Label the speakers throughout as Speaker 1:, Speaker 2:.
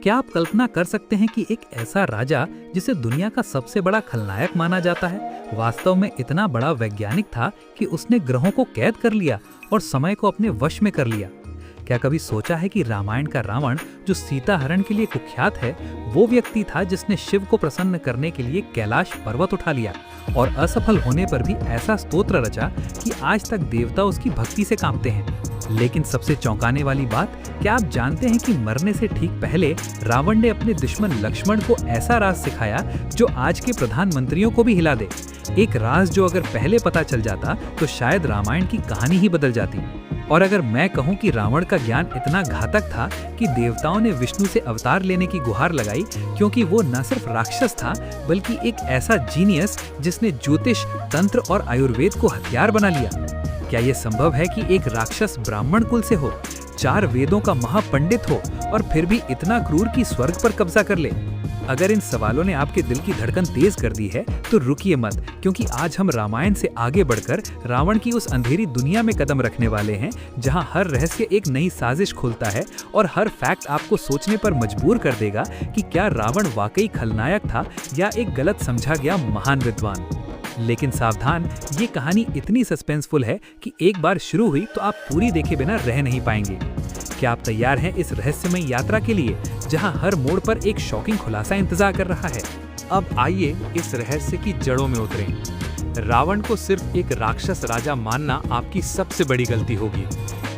Speaker 1: क्या आप कल्पना कर सकते हैं कि एक ऐसा राजा जिसे दुनिया का सबसे बड़ा खलनायक माना जाता है, वास्तव में इतना बड़ा वैज्ञानिक था कि उसने ग्रहों को कैद कर लिया और समय को अपने वश में कर लिया। क्या कभी सोचा है कि रामायण का रावण, जो सीता हरण के लिए कुख्यात है, वो व्यक्ति था जिसने शिव को प्रसन्न करने के लिए कैलाश पर्वत उठा लिया और असफल होने पर भी ऐसा स्तोत्र रचा कि आज तक देवता उसकी भक्ति से कांपते हैं। लेकिन सबसे चौंकाने वाली बात, क्या आप जानते हैं कि मरने से ठीक पहले रावण ने अपने दुश्मन लक्ष्मण को ऐसा राज सिखाया जो आज के प्रधानमंत्रियों को भी हिला दे। एक राज जो अगर पहले पता चल जाता तो शायद रामायण की कहानी ही बदल जाती। और अगर मैं कहूं कि रावण का ज्ञान इतना घातक था कि देवताओं ने विष्णु से अवतार लेने की गुहार लगाई, क्योंकि वो न सिर्फ राक्षस था बल्कि एक ऐसा जीनियस जिसने ज्योतिष, तंत्र और आयुर्वेद को हथियार बना लिया। क्या ये संभव है कि एक राक्षस ब्राह्मण कुल से हो, 4 वेदों का महापंडित हो और फिर भी इतना क्रूर कि स्वर्ग पर कब्जा कर ले? अगर इन सवालों ने आपके दिल की धड़कन तेज कर दी है तो रुकिए मत, क्योंकि आज हम रामायण से आगे बढ़कर रावण की उस अंधेरी दुनिया में कदम रखने वाले हैं जहां हर रहस्य एक नई साजिश खोलता है और हर फैक्ट आपको सोचने पर मजबूर कर देगा कि क्या रावण वाकई खलनायक था या एक गलत समझा गया महान विद्वान। लेकिन सावधान, ये कहानी इतनी सस्पेंसफुल है कि एक बार शुरू हुई तो आप पूरी देखे बिना रह नहीं पाएंगे। क्या आप तैयार हैं इस रहस्यमय यात्रा के लिए जहां हर मोड़ पर एक शॉकिंग खुलासा इंतजार कर रहा है?
Speaker 2: अब आइए इस रहस्य की जड़ों में उतरें। रावण को सिर्फ एक राक्षस राजा मानना आपकी सबसे बड़ी गलती होगी,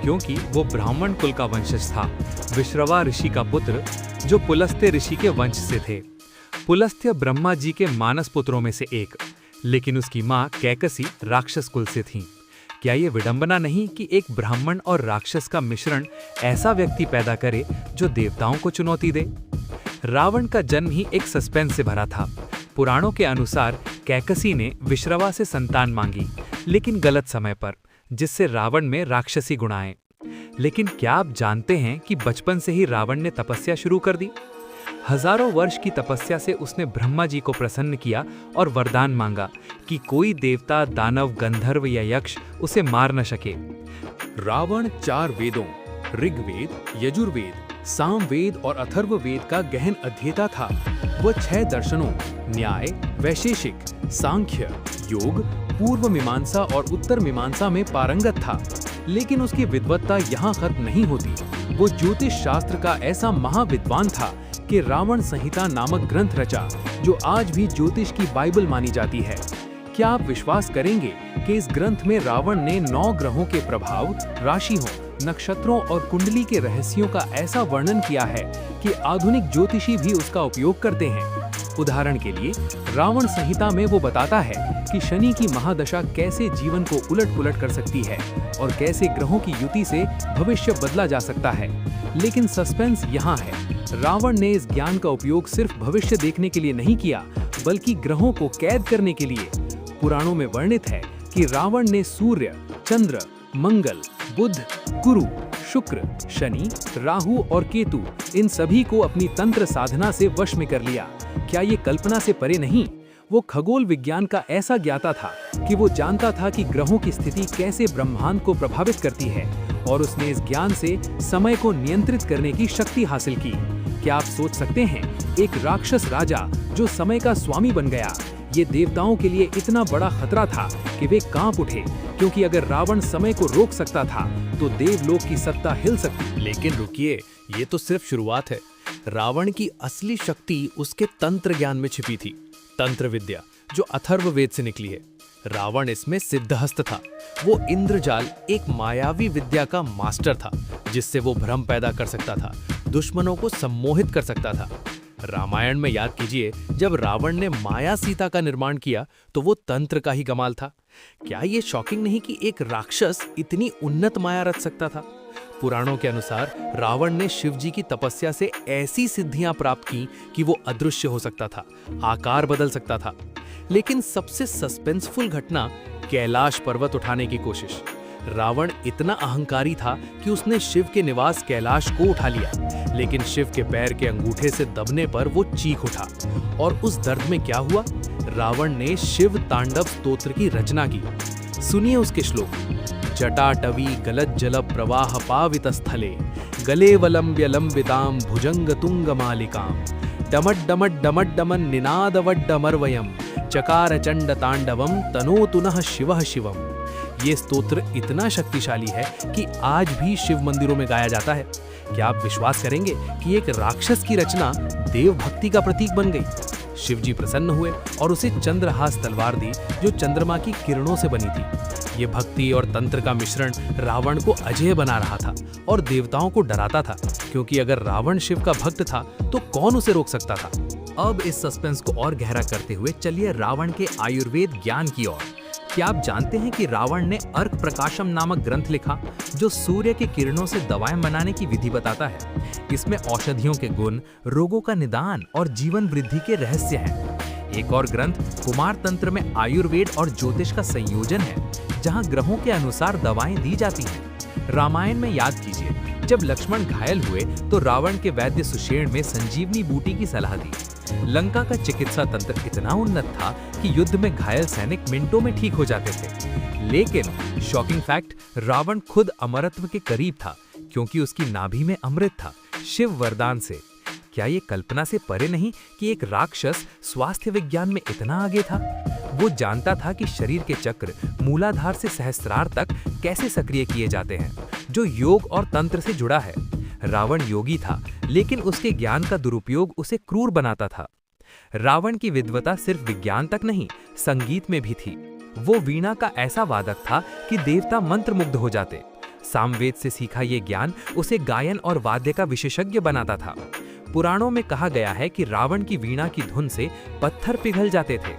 Speaker 2: क्योंकि वो ब्राह्मण कुल का वंशज था, विश्रवा ऋषि का पुत्र, जो पुलस्त्य ऋषि के वंश से थे। पुलस्त्य ब्रह्मा जी के मानस पुत्रों में से एक, लेकिन उसकी माँ कैकसी राक्षस कुल से थी। क्या ये विडंबना नहीं कि एक ब्राह्मण और राक्षस का मिश्रण ऐसा व्यक्ति पैदा करे जो देवताओं को चुनौती दे? रावण का जन्म ही एक सस्पेंस से भरा था। पुराणों के अनुसार कैकसी ने विश्रवा से संतान मांगी, लेकिन गलत समय पर, जिससे रावण में राक्षसी गुण आए। लेकिन क्या आप जानते हैं कि बचपन से ही रावण ने तपस्या शुरू कर दी? हजारों वर्ष की तपस्या से उसने ब्रह्मा जी को प्रसन्न किया और वरदान मांगा कि कोई देवता, दानव, गंधर्व या यक्ष उसे मार न सके।
Speaker 3: रावण 4 वेदों ऋग्वेद, यजुर्वेद, सामवेद और अथर्ववेद का गहन अध्येता था। वह 6 दर्शनों न्याय, वैशेषिक, सांख्य, योग, पूर्व मीमांसा और उत्तर मीमांसा में पारंगत था। लेकिन उसकी विद्वत्ता यहाँ खत्म नहीं होती। वो ज्योतिष शास्त्र का ऐसा महाविद्वान था कि रावण संहिता नामक ग्रंथ रचा, जो आज भी ज्योतिष की बाइबल मानी जाती है। क्या आप विश्वास करेंगे कि इस ग्रंथ में रावण ने 9 ग्रहों के प्रभाव, राशियों, नक्षत्रों और कुंडली के रहस्यों का ऐसा वर्णन किया है कि आधुनिक ज्योतिषी भी उसका उपयोग करते हैं। उदाहरण के लिए, रावण संहिता में वो बताता है कि शनि की महादशा कैसे जीवन को उलट-पुलट कर सकती है और कैसे ग्रहों की युति से भविष्य बदला जा सकता है। लेकिन सस्पेंस यहाँ है, रावण ने इस ज्ञान का उपयोग सिर्फ भविष्य देखने के लिए नहीं किया, बल्कि ग्रहों को कैद करने के लिए। पुराणों में वर्णित है कि रावण ने सूर्य, चंद्र, मंगल, बुध, गुरु, शुक्र, शनि, राहु और केतु, इन सभी को अपनी तंत्र साधना से वश में कर लिया। क्या ये कल्पना से परे नहीं? वो खगोल विज्ञान का ऐसा ज्ञाता था कि वो जानता था कि ग्रहों की स्थिति कैसे ब्रह्मांड को प्रभावित करती है, और उसने इस ज्ञान से समय को नियंत्रित करने की शक्ति हासिल की। क्या आप सोच सकते हैं, एक राक्षस राजा जो समय का स्वामी बन गया, ये देवताओं के लिए इतना बड़ा खतरा था कि वे कांप उठे, क्योंकि अगर रावण समय को रोक सकता था तो देवलोक की सत्ता हिल सकती।
Speaker 2: लेकिन रुकिए, ये तो सिर्फ शुरुआत है। रावण की असली शक्ति उसके तंत्र ज्ञान में छिपी थी। तंत्र विद्या, जो अथर्ववेद से निकली है। रावण इसमें सिद्धहस्त था। वो इंद्रजाल, एक मायावी विद्या का मास्टर था, जिससे वो भ्रम पैदा कर सकता था, दुश्मनों को सम्मोहित कर सकता था। रामायण में याद कीजिए, जब रावण ने माया सीता का निर्माण किया तो वो तंत्र का ही कमाल था। क्या ये शॉकिंग नहीं कि एक राक्षस इतनी उन्नत माया रच सकता था? पुराणों के अनुसार रावण ने शिव जी की तपस्या से ऐसी सिद्धियां प्राप्त की कि वो अदृश्य हो सकता था, आकार बदल सकता था। लेकिन सबसे सस्पेंसफुल घटना, कैलाश पर्वत उठाने की कोशिश। रावण इतना अहंकारी था कि उसने शिव के निवास कैलाश को उठा लिया, लेकिन शिव के पैर के अंगूठे से दबने पर वो चीख उठा। और उस दर्द में क्या हुआ? रावण ने शिव तांडव स्तोत्र की रचना की। सुनिए उसके श्लोक। जटाटवी गलज्जल प्रवाह पावित स्थले गलेवलंब्य लंबिताम भुजंग तुंग मालिकाम डमड निनादवड्डमर्वयम चकार चंड तांडवम तनोतुनः शिवः शिवम। ये स्तोत्र इतना शक्तिशाली है कि आज भी शिव मंदिरों में गाया जाता है। क्या आप विश्वास करेंगे कि एक राक्षस की रचना देव भक्ति का प्रतीक बन गई। शिव जी प्रसन्न हुए और उसे चंद्रहास तलवार दी जो चंद्रमा की किरणों से बनी थी। ये भक्ति और तंत्र का मिश्रण रावण को अजेय बना रहा था और देवताओं को डराता था, क्योंकि अगर रावण शिव का भक्त था तो कौन उसे रोक सकता था।
Speaker 1: अब इस सस्पेंस को और गहरा करते हुए चलिए रावण के आयुर्वेद ज्ञान की ओर। क्या आप जानते हैं कि रावण ने अर्क प्रकाशम नामक ग्रंथ लिखा जो सूर्य की किरणों से दवाएं बनाने की विधि बताता है। इसमें औषधियों के गुण, रोगों का निदान और जीवन वृद्धि के रहस्य हैं। एक और ग्रंथ कुमार तंत्र में आयुर्वेद और ज्योतिष का संयोजन है, जहां ग्रहों के अनुसार दवाएं दी जाती हैं। रामायण में याद कीजिए, जब लक्ष्मण घायल हुए तो रावण के वैद्य सुषेण में संजीवनी बूटी की सलाह दी। लंका का चिकित्सा तंत्र इतना उन्नत था कि युद्ध में घायल सैनिक मिनटों में ठीक हो जाते थे। लेकिन शॉकिंग फैक्ट, रावण खुद अमरत्व के करीब था, क्योंकि उसकी नाभि में अमृत था, शिव वरदान से। क्या ये कल्पना से परे नहीं कि एक राक्षस स्वास्थ्य विज्ञान में इतना आगे था? वो जानता था कि शरीर के चक्र मूलाधार से सहस्त्रार तक कैसे सक्रिय किए जाते हैं, जो योग और तंत्र से जुड़ा है। रावण योगी था, लेकिन उसके ज्ञान का दुरुपयोग उसे क्रूर बनाता था। रावण की विद्वता सिर्फ विज्ञान तक नहीं, संगीत में भी थी। वो वीणा का ऐसा वादक था कि देवता मंत्रमुग्ध हो जाते। सामवेद से सीखा ये ज्ञान उसे गायन और वाद्य का विशेषज्ञ बनाता था। पुराणों में कहा गया है कि रावण की वीणा की धुन से पत्थर पिघल जाते थे।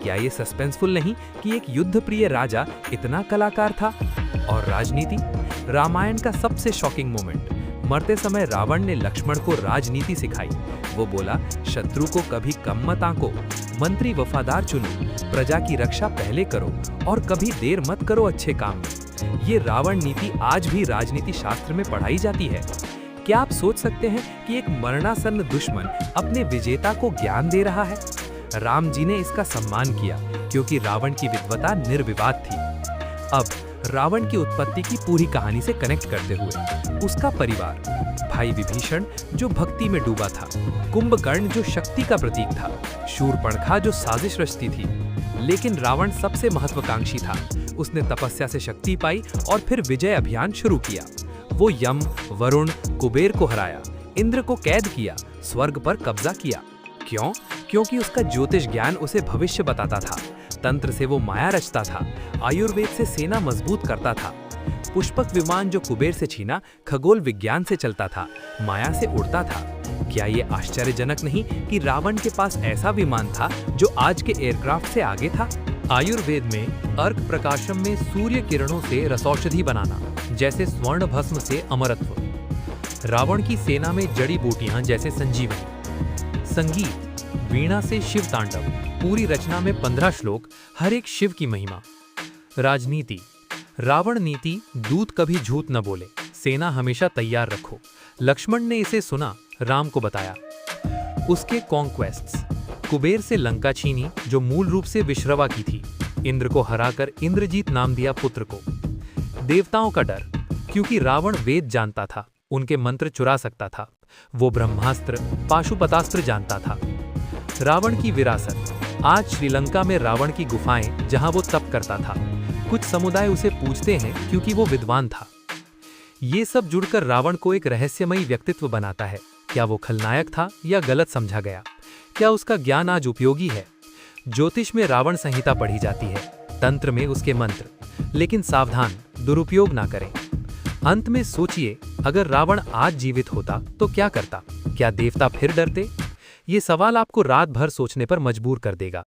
Speaker 1: क्या ये सस्पेंसफुल नहीं कि एक युद्ध प्रिय राजा इतना कलाकार था? और राजनीति, रामायण का सबसे शॉकिंग मोमेंट, मरते समय रावण ने लक्ष्मण को राजनीति सिखाई। वो बोला, शत्रु को कभी कम मत आंको, मंत्री वफादार चुनो, प्रजा की रक्षा पहले करो और कभी देर मत करो अच्छे काम में। ये रावण नीति आज भी राजनीति शास्त्र में पढ़ाई जाती है। क्या आप सोच सकते हैं कि एक मरणासन्न दुश्मन अपने विजेता को ज्ञान दे रहा है? राम जी ने इसका सम्मान किया, क्योंकि रावण की विद्वता निर्विवाद थी। अब रावण की उत्पत्ति की पूरी कहानी से कनेक्ट करते हुए, उसका परिवार, भाई विभीषण जो भक्ति में डूबा था, कुंभकर्ण जो शक्ति का प्रतीक था, शूर्पणखा जो साजिश रचती थी। लेकिन रावण सबसे महत्वाकांक्षी था। उसने तपस्या से शक्ति पाई और फिर विजय अभियान शुरू किया। वो यम, वरुण, कुबेर को हराया, इंद्र को कैद किया, स्वर्ग पर कब्जा किया। क्यों? क्योंकि उसका ज्योतिष ज्ञान उसे भविष्य बताता था, तंत्र से वो माया रचता था, आयुर्वेद से सेना मजबूत करता था। पुष्पक विमान जो कुबेर से छीना, खगोल विज्ञान से चलता था, माया से उड़ता था। क्या ये आश्चर्यजनक नहीं कि रावण के पास ऐसा विमान था जो आज के एयरक्राफ्ट से आगे था? आयुर्वेद में अर्क प्रकाशम में सूर्य किरणों से रसौषधि बनाना, जैसे स्वर्ण भस्म से अमरत्व। रावण की सेना में जड़ी बूटियां जैसे संजीवनी। संगीत, वीणा से शिव तांडव, पूरी रचना में 15 श्लोक, हर एक शिव की महिमा। राजनीति, रावण नीति, दूत कभी झूठ न बोले, सेना हमेशा तैयार रखो। लक्ष्मण ने इसे सुना, राम को बताया। उसके कॉन्क्वेस्ट्स, कुबेर से लंका छीनी जो मूल रूप से विश्रवा की थी, इंद्र को हराकर इंद्रजीत नाम दिया पुत्र को। देवताओं का डर, क्योंकि रावण वेद जानता था, उनके मंत्र चुरा सकता था। वो ब्रह्मास्त्र, पाशुपतास्त्र जानता था। रावण की विरासत, आज श्रीलंका में रावण की गुफाएं जहां वो तप करता था। कुछ समुदाय उसे पूजते हैं क्योंकि वो विद्वान था। ये सब जुड़कर रावण को एक रहस्यमयी व्यक्तित्व बनाता है। क्या वो खलनायक था या गलत समझा गया? क्या उसका ज्ञान आज उपयोगी है? ज्योतिष में रावण संहिता पढ़ी जाती है, तंत्र में उसके मंत्र, लेकिन सावधान, दुरुपयोग ना करें। अंत में सोचिए, अगर रावण आज जीवित होता तो क्या करता? क्या देवता फिर डरते? ये सवाल आपको रात भर सोचने पर मजबूर कर देगा।